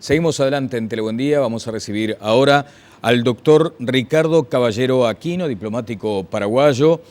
Seguimos adelante en Tele Buen Día. Vamos a recibir ahora al doctor Ricardo Caballero Aquino, diplomático paraguayo,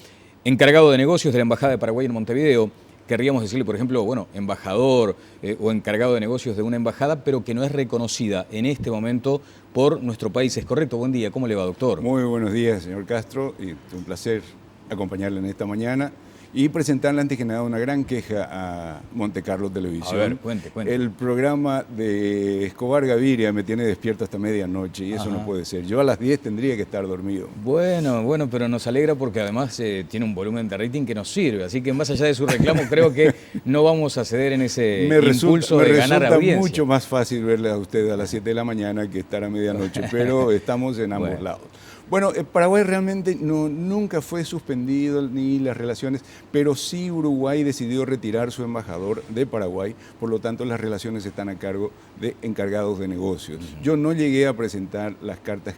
encargado de negocios de la Embajada de Paraguay en Montevideo. Querríamos decirle, por ejemplo, bueno, embajador o encargado de negocios de una embajada, pero que no es reconocida en este momento por nuestro país. ¿Es correcto? Buen día. ¿Cómo le va, doctor? Muy buenos días, señor Castro. Y un placer acompañarle en esta mañana y presentarle antes que nada una gran queja a Monte Carlo Televisión. A ver, cuente. El programa de Escobar Gaviria me tiene despierto hasta medianoche y eso no puede ser. Yo a las 10 tendría que estar dormido. Bueno, pero nos alegra porque además tiene un volumen de rating que nos sirve. Así que más allá de su reclamo, creo que no vamos a ceder en ese impulso de ganar audiencia. Me resulta mucho más fácil verle a usted a las 7 de la mañana que estar a medianoche, pero estamos en ambos lados. Bueno, Paraguay realmente nunca fue suspendido ni las relaciones, pero sí Uruguay decidió retirar su embajador de Paraguay, por lo tanto las relaciones están a cargo de encargados de negocios. Yo no llegué a presentar las cartas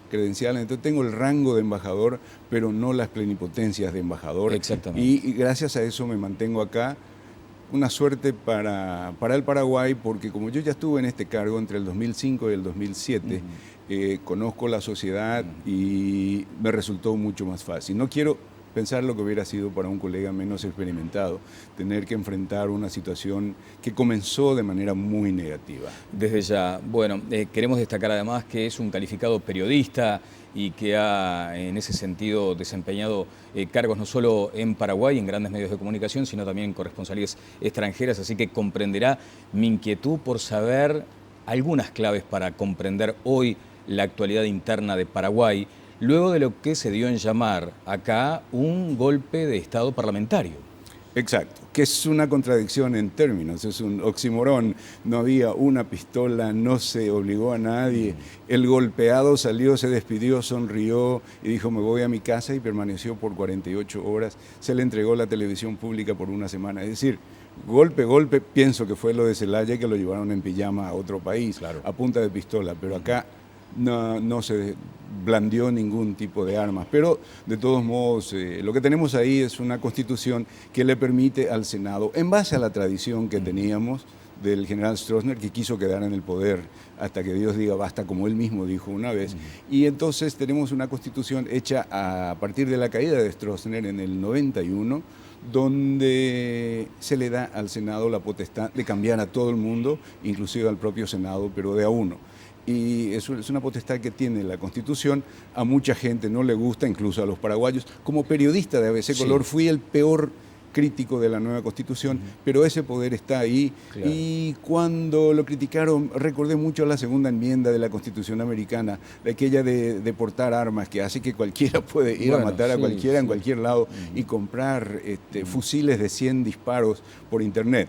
credenciales, entonces tengo el rango de embajador, pero no las plenipotencias de embajador. Exactamente. Y gracias a eso me mantengo acá. Una suerte para el Paraguay, porque como yo ya estuve en este cargo entre el 2005 y el 2007, conozco la sociedad y me resultó mucho más fácil. No quiero pensar lo que hubiera sido para un colega menos experimentado, tener que enfrentar una situación que comenzó de manera muy negativa. Desde ya, bueno, queremos destacar además que es un calificado periodista y que ha en ese sentido desempeñado cargos no solo en Paraguay, en grandes medios de comunicación, sino también en corresponsalías extranjeras, así que comprenderá mi inquietud por saber algunas claves para comprender hoy la actualidad interna de Paraguay, luego de lo que se dio en llamar acá un golpe de Estado parlamentario. Exacto, que es una contradicción en términos, es un oxímoron. No había una pistola, no se obligó a nadie. El golpeado salió, se despidió, sonrió y dijo me voy a mi casa y permaneció por 48 horas. Se le entregó la televisión pública por una semana. Es decir, golpe, pienso que fue lo de Zelaya, que lo llevaron en pijama a otro país, claro, a punta de pistola, pero acá no se blandió ningún tipo de armas, pero de todos modos lo que tenemos ahí es una constitución que le permite al Senado, en base a la tradición que teníamos del general Stroessner, que quiso quedar en el poder hasta que Dios diga basta, como él mismo dijo una vez, y entonces tenemos una constitución hecha a partir de la caída de Stroessner en el 91, donde se le da al Senado la potestad de cambiar a todo el mundo, inclusive al propio Senado, pero de a uno. Y eso es una potestad que tiene la Constitución, a mucha gente no le gusta, incluso a los paraguayos. Como periodista de ABC Color fui el peor crítico de la nueva Constitución, pero ese poder está ahí. Claro. Y cuando lo criticaron, recordé mucho la segunda enmienda de la Constitución americana, de aquella de deportar armas, que hace que cualquiera puede ir a matar a cualquiera en cualquier lado y comprar fusiles de 100 disparos por internet.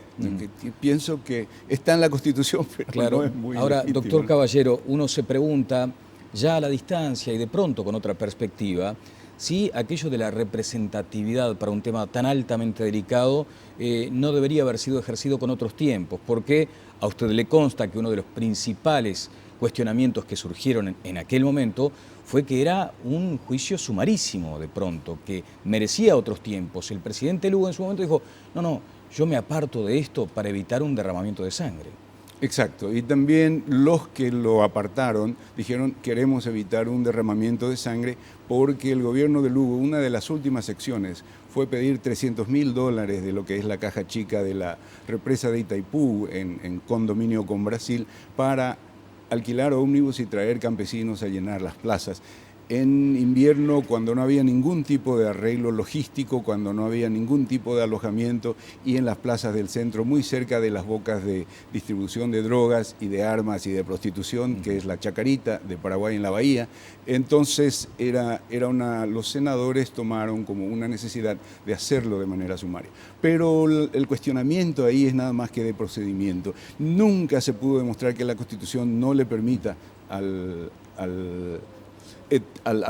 Pienso que está en la Constitución, pero no es muy Ahora, legítimo. Doctor Caballero, uno se pregunta, ya a la distancia y de pronto con otra perspectiva, si aquello de la representatividad para un tema tan altamente delicado no debería haber sido ejercido con otros tiempos, porque a usted le consta que uno de los principales cuestionamientos que surgieron en aquel momento fue que era un juicio sumarísimo de pronto, que merecía otros tiempos. El presidente Lugo en su momento dijo, no, yo me aparto de esto para evitar un derramamiento de sangre. Exacto, y también los que lo apartaron dijeron queremos evitar un derramamiento de sangre porque el gobierno de Lugo, una de las últimas secciones fue pedir $300.000 de lo que es la caja chica de la represa de Itaipú en condominio con Brasil para alquilar ómnibus y traer campesinos a llenar las plazas. En invierno, cuando no había ningún tipo de arreglo logístico, cuando no había ningún tipo de alojamiento y en las plazas del centro, muy cerca de las bocas de distribución de drogas y de armas y de prostitución, que es la Chacarita de Paraguay en la Bahía, entonces los senadores tomaron como una necesidad de hacerlo de manera sumaria. Pero el cuestionamiento ahí es nada más que de procedimiento. Nunca se pudo demostrar que la Constitución no le permita al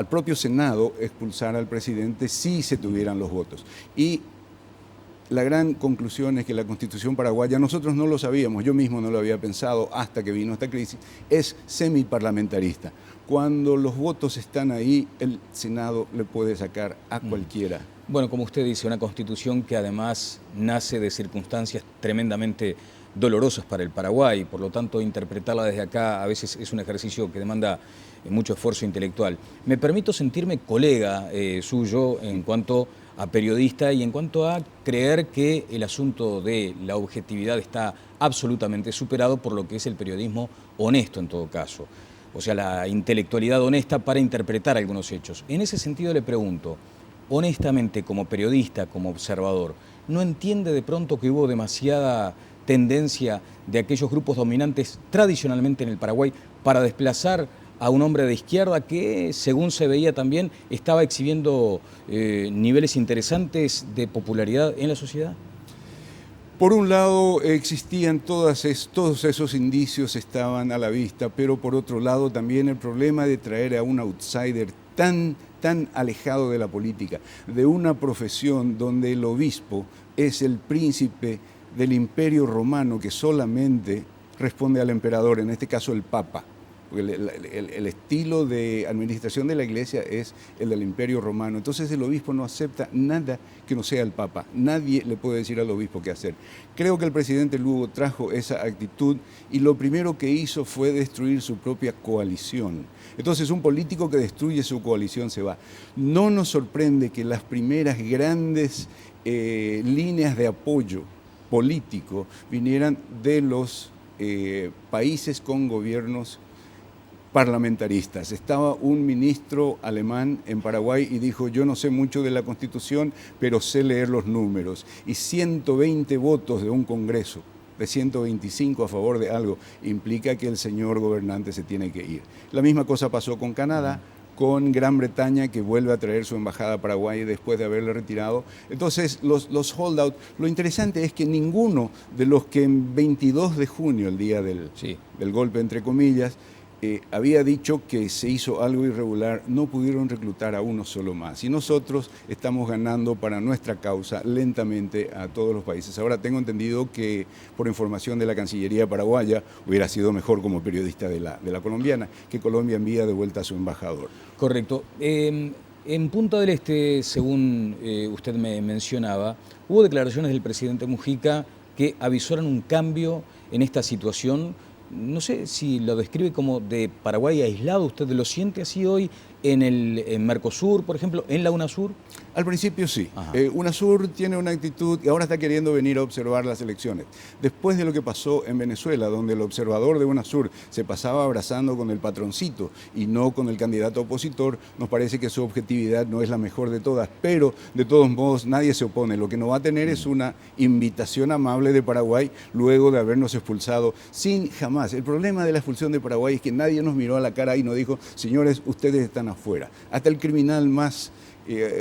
propio Senado expulsar al presidente si se tuvieran los votos. Y la gran conclusión es que la Constitución paraguaya, nosotros no lo sabíamos, yo mismo no lo había pensado hasta que vino esta crisis, es semiparlamentarista. Cuando los votos están ahí, el Senado le puede sacar a cualquiera. Bueno, como usted dice, una Constitución que además nace de circunstancias tremendamente dolorosas para el Paraguay, por lo tanto interpretarla desde acá a veces es un ejercicio que demanda mucho esfuerzo intelectual. Me permito sentirme colega suyo en cuanto a periodista y en cuanto a creer que el asunto de la objetividad está absolutamente superado por lo que es el periodismo honesto en todo caso. O sea, la intelectualidad honesta para interpretar algunos hechos. En ese sentido le pregunto, honestamente como periodista, como observador, ¿no entiende de pronto que hubo demasiada tendencia de aquellos grupos dominantes tradicionalmente en el Paraguay para desplazar a un hombre de izquierda que, según se veía también, estaba exhibiendo niveles interesantes de popularidad en la sociedad? Por un lado existían todos esos indicios estaban a la vista, pero por otro lado también el problema de traer a un outsider tan alejado de la política, de una profesión donde el obispo es el príncipe del Imperio Romano que solamente responde al emperador, en este caso el Papa. El estilo de administración de la Iglesia es el del Imperio Romano. Entonces el obispo no acepta nada que no sea el Papa. Nadie le puede decir al obispo qué hacer. Creo que el presidente Lugo trajo esa actitud y lo primero que hizo fue destruir su propia coalición. Entonces un político que destruye su coalición se va. No nos sorprende que las primeras grandes líneas de apoyo político vinieran de los países con gobiernos parlamentaristas. Estaba un ministro alemán en Paraguay y dijo, yo no sé mucho de la Constitución, pero sé leer los números. Y 120 votos de un Congreso, de 125 a favor de algo, implica que el señor gobernante se tiene que ir. La misma cosa pasó con Canadá, con Gran Bretaña, que vuelve a traer su embajada a Paraguay después de haberle retirado. Entonces, los holdouts, lo interesante es que ninguno de los que en 22 de junio, el día del golpe, entre comillas, había dicho que se hizo algo irregular, no pudieron reclutar a uno solo más. Y nosotros estamos ganando para nuestra causa lentamente a todos los países. Ahora tengo entendido que, por información de la Cancillería paraguaya, hubiera sido mejor como periodista de la colombiana, que Colombia envía de vuelta a su embajador. Correcto. En Punta del Este, según usted me mencionaba, hubo declaraciones del presidente Mujica que avisoran un cambio en esta situación. No sé si lo describe como de Paraguay aislado, ¿usted lo siente así hoy en Mercosur, por ejemplo, en la UNASUR? Al principio sí. UNASUR tiene una actitud y ahora está queriendo venir a observar las elecciones. Después de lo que pasó en Venezuela, donde el observador de UNASUR se pasaba abrazando con el patroncito y no con el candidato opositor, nos parece que su objetividad no es la mejor de todas, pero de todos modos nadie se opone. Lo que no va a tener es una invitación amable de Paraguay luego de habernos expulsado sin jamás. El problema de la expulsión de Paraguay es que nadie nos miró a la cara y nos dijo, señores, ustedes están afuera. Hasta el criminal más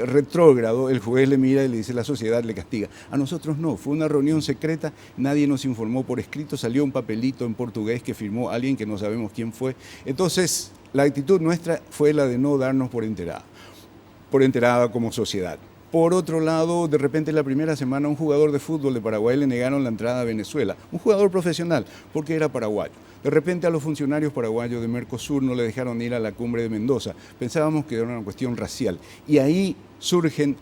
retrógrado, el juez le mira y le dice, la sociedad le castiga. A nosotros no, fue una reunión secreta, nadie nos informó por escrito, salió un papelito en portugués que firmó alguien que no sabemos quién fue. Entonces, la actitud nuestra fue la de no darnos por enterada como sociedad. Por otro lado, de repente la primera semana un jugador de fútbol de Paraguay le negaron la entrada a Venezuela, un jugador profesional, porque era paraguayo. De repente a los funcionarios paraguayos de Mercosur no le dejaron ir a la cumbre de Mendoza. Pensábamos que era una cuestión racial. Y ahí surgen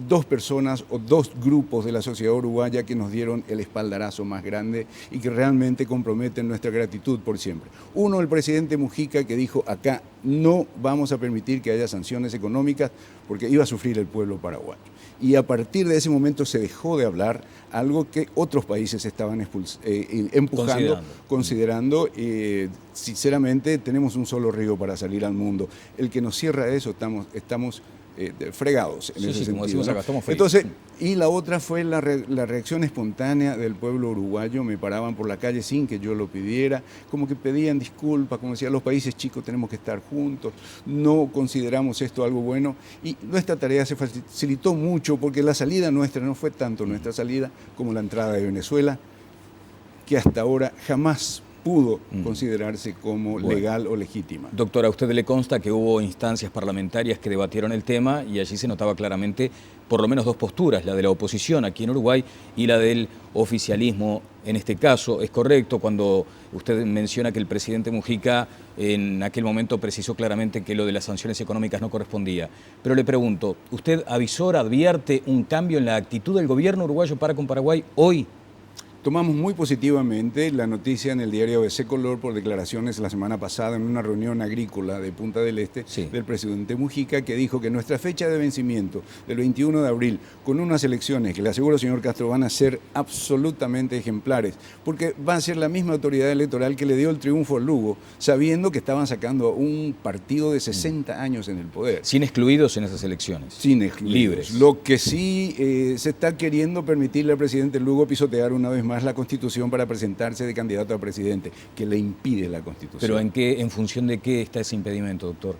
dos personas o dos grupos de la sociedad uruguaya que nos dieron el espaldarazo más grande y que realmente comprometen nuestra gratitud por siempre. Uno, el presidente Mujica, que dijo, acá no vamos a permitir que haya sanciones económicas porque iba a sufrir el pueblo paraguayo. Y a partir de ese momento se dejó de hablar, algo que otros países estaban empujando, considerando. Sinceramente, tenemos un solo río para salir al mundo. El que nos cierra eso, estamos fregados en ese sentido. Como decimos acá, estamos fregados. Entonces, y la otra fue la reacción espontánea del pueblo uruguayo. Me paraban por la calle sin que yo lo pidiera, como que pedían disculpas, como decían, los países chicos tenemos que estar juntos, no consideramos esto algo bueno. Y nuestra tarea se facilitó mucho porque la salida nuestra no fue tanto nuestra salida como la entrada de Venezuela, que hasta ahora jamás pudo considerarse como legal o legítima. Doctora, ¿a usted le consta que hubo instancias parlamentarias que debatieron el tema y allí se notaba claramente por lo menos dos posturas, la de la oposición aquí en Uruguay y la del oficialismo en este caso? ¿Es correcto cuando usted menciona que el presidente Mujica en aquel momento precisó claramente que lo de las sanciones económicas no correspondía? Pero le pregunto, ¿usted avisora, advierte un cambio en la actitud del gobierno uruguayo para con Paraguay hoy? Tomamos muy positivamente la noticia en el diario ABC Color por declaraciones la semana pasada en una reunión agrícola de Punta del Este del presidente Mujica, que dijo que nuestra fecha de vencimiento del 21 de abril, con unas elecciones que le aseguro, señor Castro, van a ser absolutamente ejemplares, porque va a ser la misma autoridad electoral que le dio el triunfo al Lugo, sabiendo que estaban sacando a un partido de 60 años en el poder. Sin excluidos en esas elecciones. Sin excluidos. Libres. Lo que sí se está queriendo permitirle al presidente Lugo pisotear una vez más la Constitución para presentarse de candidato a presidente, que le impide la Constitución. ¿Pero en función de qué está ese impedimento, doctor?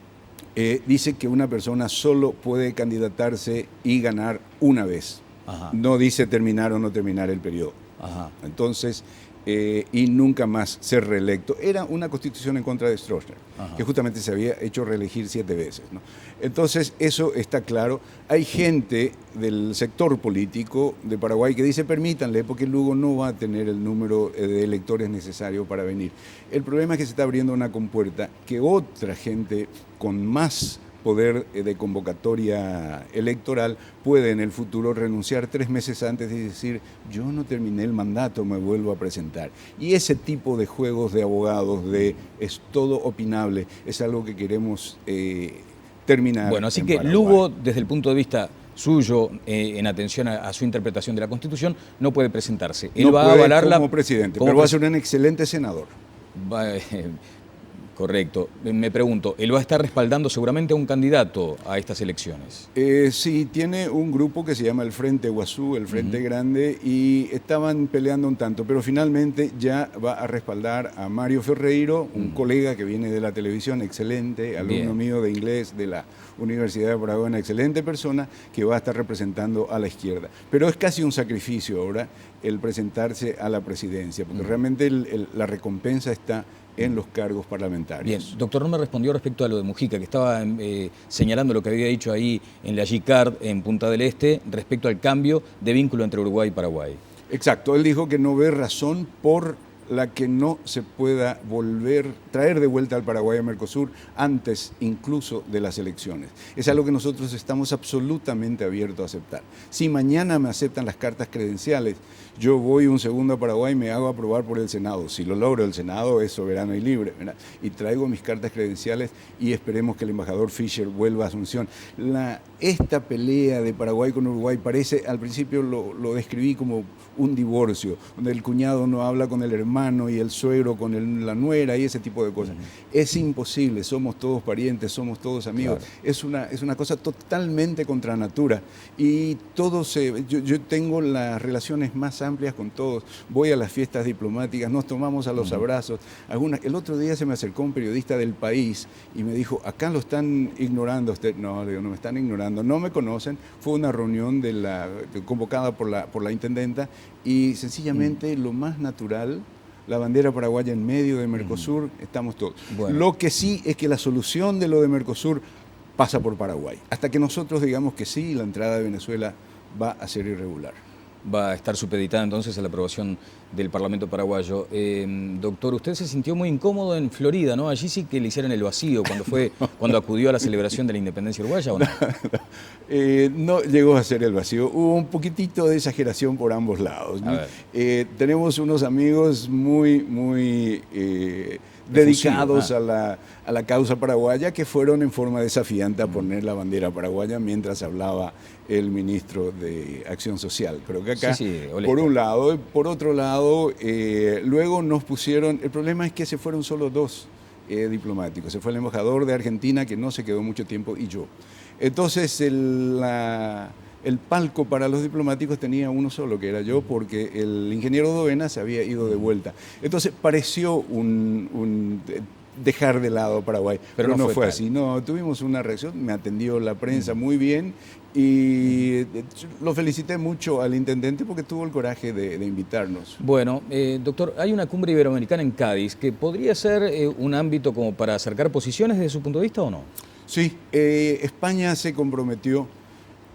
Dice que una persona solo puede candidatarse y ganar una vez. Ajá. No dice terminar o no terminar el periodo. Ajá. Entonces, y nunca más ser reelecto. Era una constitución en contra de Stroessner, que justamente se había hecho reelegir 7 veces, ¿no? Entonces, eso está claro. Hay gente del sector político de Paraguay que dice permítanle, porque Lugo no va a tener el número de electores necesario para venir. El problema es que se está abriendo una compuerta que otra gente con más poder de convocatoria electoral puede en el futuro renunciar 3 meses antes y decir yo no terminé el mandato, me vuelvo a presentar. Y ese tipo de juegos de abogados de es todo opinable es algo que queremos terminar. Bueno, así en que Paraguay. Lugo, desde el punto de vista suyo, en atención a su interpretación de la Constitución, no puede presentarse. Él no va a puede avalarla como presidente, pero va a ser un excelente senador. Correcto. Me pregunto, ¿él va a estar respaldando seguramente a un candidato a estas elecciones? Sí, tiene un grupo que se llama el Frente Guazú, el Frente Grande, y estaban peleando un tanto, pero finalmente ya va a respaldar a Mario Ferreiro, un colega que viene de la televisión, excelente, alumno mío de inglés de la Universidad de Paraguay, una excelente persona que va a estar representando a la izquierda. Pero es casi un sacrificio ahora el presentarse a la presidencia, porque realmente la recompensa está en los cargos parlamentarios. Bien, doctor, no me respondió respecto a lo de Mujica, que estaba señalando lo que había dicho ahí en la GICARD, en Punta del Este, respecto al cambio de vínculo entre Uruguay y Paraguay. Exacto, él dijo que no ve razón por la que no se pueda traer de vuelta al Paraguay a Mercosur antes incluso de las elecciones. Es algo que nosotros estamos absolutamente abiertos a aceptar. Si mañana me aceptan las cartas credenciales, yo voy un segundo a Paraguay y me hago aprobar por el Senado. Si lo logro, el Senado es soberano y libre, ¿verdad? Y traigo mis cartas credenciales y esperemos que el embajador Fischer vuelva a Asunción. Esta pelea de Paraguay con Uruguay parece, al principio lo describí como un divorcio, donde el cuñado no habla con el hermano y el suegro con la nuera y ese tipo de cosas. Es imposible, somos todos parientes, somos todos amigos. Claro. Es una cosa totalmente contra natura y yo tengo las relaciones más amplias con todos. Voy a las fiestas diplomáticas, nos tomamos a los abrazos. El otro día se me acercó un periodista del País y me dijo, acá lo están ignorando usted. No, le digo, no me están ignorando, no me conocen. Fue una reunión convocada por la intendenta y sencillamente lo más natural, la bandera paraguaya en medio de Mercosur, estamos todos. Bueno. Lo que sí es que la solución de lo de Mercosur pasa por Paraguay. Hasta que nosotros digamos que sí, la entrada de Venezuela va a ser irregular. Va a estar supeditada entonces a la aprobación del Parlamento paraguayo. Doctor, usted se sintió muy incómodo en Florida, ¿no? Allí sí que le hicieron el vacío cuando acudió a la celebración de la independencia uruguaya, ¿o no? No llegó a ser el vacío. Hubo un poquitito de exageración por ambos lados, ¿no? Tenemos unos amigos muy dedicados a la causa paraguaya que fueron en forma desafiante a poner la bandera paraguaya mientras hablaba el ministro de Acción Social. Creo que acá, por un lado, por otro lado, luego nos pusieron, el problema es que se fueron solo 2 diplomáticos, se fue el embajador de Argentina que no se quedó mucho tiempo y yo. Entonces el palco para los diplomáticos tenía uno solo, que era yo, porque el ingeniero Dovena se había ido de vuelta. Entonces pareció dejar de lado a Paraguay, pero no fue así. No, tuvimos una reacción, me atendió la prensa muy bien y lo felicité mucho al intendente porque tuvo el coraje de invitarnos. Bueno, doctor, hay una cumbre iberoamericana en Cádiz que podría ser un ámbito como para acercar posiciones desde su punto de vista, ¿o no? Sí, España se comprometió.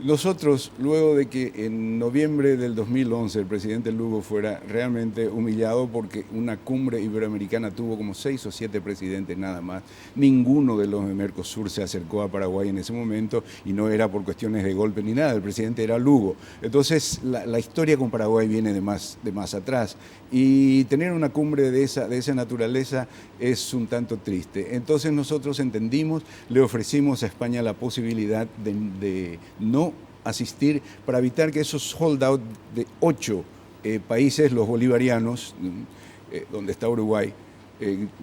Nosotros, luego de que en noviembre del 2011 el presidente Lugo fuera realmente humillado porque una cumbre iberoamericana tuvo como 6 o 7 presidentes nada más, ninguno de los de Mercosur se acercó a Paraguay en ese momento y no era por cuestiones de golpe ni nada, el presidente era Lugo. Entonces la historia con Paraguay viene de más atrás y tener una cumbre de esa naturaleza es un tanto triste. Entonces nosotros entendimos, le ofrecimos a España la posibilidad de no asistir para evitar que esos holdouts de 8 países, los bolivarianos, donde está Uruguay,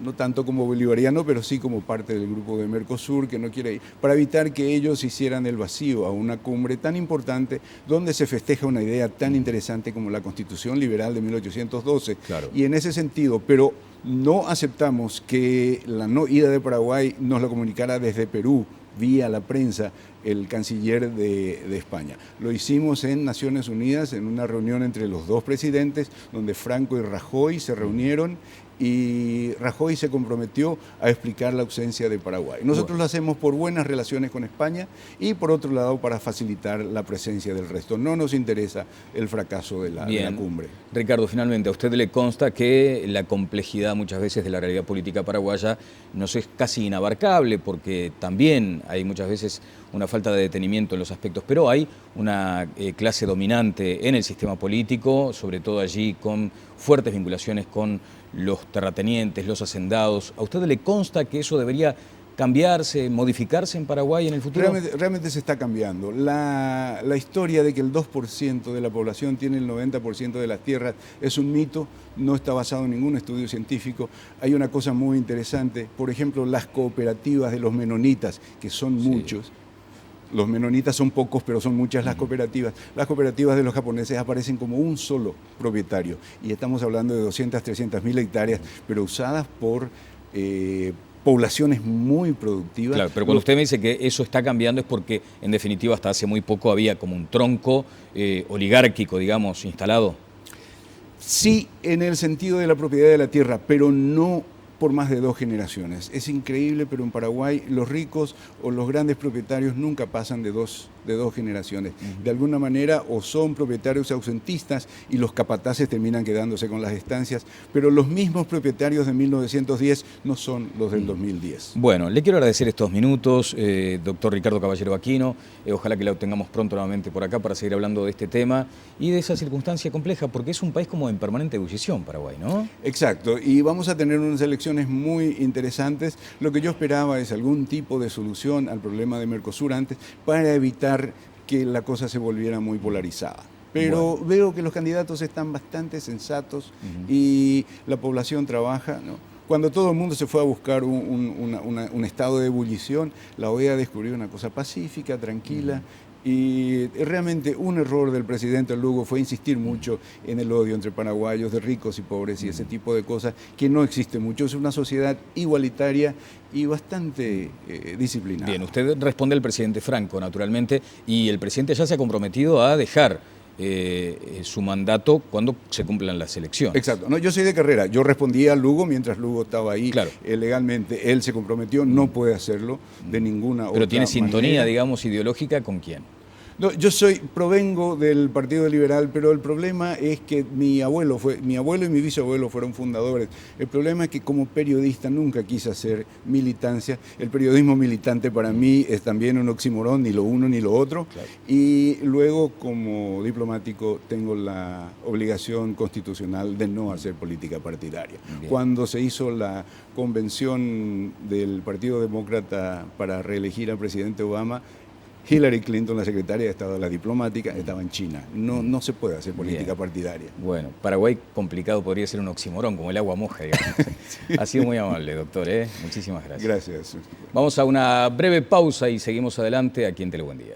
no tanto como bolivariano, pero sí como parte del grupo de Mercosur, que no quiere ir, para evitar que ellos hicieran el vacío a una cumbre tan importante donde se festeja una idea tan interesante como la Constitución Liberal de 1812. Claro. Y en ese sentido, pero no aceptamos que la no ida de Paraguay nos lo comunicara desde Perú, vía la prensa, el canciller de España. Lo hicimos en Naciones Unidas, en una reunión entre los dos presidentes, donde Franco y Rajoy se reunieron y Rajoy se comprometió a explicar la ausencia de Paraguay. Nosotros lo hacemos por buenas relaciones con España y por otro lado para facilitar la presencia del resto. No nos interesa el fracaso de la cumbre. Ricardo, finalmente, a usted le consta que la complejidad muchas veces de la realidad política paraguaya nos es casi inabarcable porque también hay muchas veces una falta de detenimiento en los aspectos, pero hay una clase dominante en el sistema político, sobre todo allí con fuertes vinculaciones con los terratenientes, los hacendados. ¿A usted le consta que eso debería cambiarse, modificarse en Paraguay en el futuro? Realmente se está cambiando. La historia de que el 2% de la población tiene el 90% de las tierras es un mito, no está basado en ningún estudio científico. Hay una cosa muy interesante, por ejemplo, las cooperativas de los menonitas, que son muchos. Los menonitas son pocos, pero son muchas las cooperativas. Las cooperativas de los japoneses aparecen como un solo propietario. Y estamos hablando de 200, 300 mil hectáreas, pero usadas por poblaciones muy productivas. Claro, pero cuando usted me dice que eso está cambiando es porque, en definitiva, hasta hace muy poco había como un tronco oligárquico, digamos, instalado. Sí, en el sentido de la propiedad de la tierra, pero no por más de 2 generaciones. Es increíble, pero en Paraguay los ricos o los grandes propietarios nunca pasan de dos generaciones. De alguna manera o son propietarios ausentistas y los capataces terminan quedándose con las estancias, pero los mismos propietarios de 1910 no son los del 2010. Bueno, le quiero agradecer estos minutos, doctor Ricardo Caballero Aquino. Ojalá que lo tengamos pronto nuevamente por acá para seguir hablando de este tema y de esa circunstancia compleja, porque es un país como en permanente ebullición, Paraguay, ¿no? Exacto, y vamos a tener unas elecciones muy interesantes. Lo que yo esperaba es algún tipo de solución al problema de Mercosur antes para evitar que la cosa se volviera muy polarizada. Pero veo que los candidatos están bastante sensatos y la población trabaja, ¿no? Cuando todo el mundo se fue a buscar un estado de ebullición, la OEA descubrió una cosa pacífica, tranquila. Y realmente un error del presidente Lugo fue insistir mucho en el odio entre paraguayos, de ricos y pobres y ese tipo de cosas que no existe mucho. Es una sociedad igualitaria y bastante disciplinada. Bien, usted responde al presidente Franco, naturalmente, y el presidente ya se ha comprometido a dejar su mandato cuando se cumplan las elecciones. Exacto. No, yo soy de carrera. Yo respondía a Lugo mientras Lugo estaba ahí legalmente. Él se comprometió, no puede hacerlo de ninguna otra manera. Pero tiene sintonía, digamos, ideológica ¿con quién? No, yo provengo del Partido Liberal, pero el problema es que mi abuelo y mi bisabuelo fueron fundadores. El problema es que como periodista nunca quise hacer militancia. El periodismo militante para mí es también un oxímoron, ni lo uno ni lo otro. Claro. Y luego como diplomático tengo la obligación constitucional de no hacer política partidaria. Bien. Cuando se hizo la convención del Partido Demócrata para reelegir al presidente Obama, Hillary Clinton, la secretaria de Estado de la diplomática, estaba en China. No se puede hacer política partidaria. Bueno, Paraguay complicado podría ser un oxímoron, como el agua moja, digamos. Sí. Ha sido muy amable, doctor. Muchísimas gracias. Gracias. Vamos a una breve pausa y seguimos adelante aquí en Telebuen Día.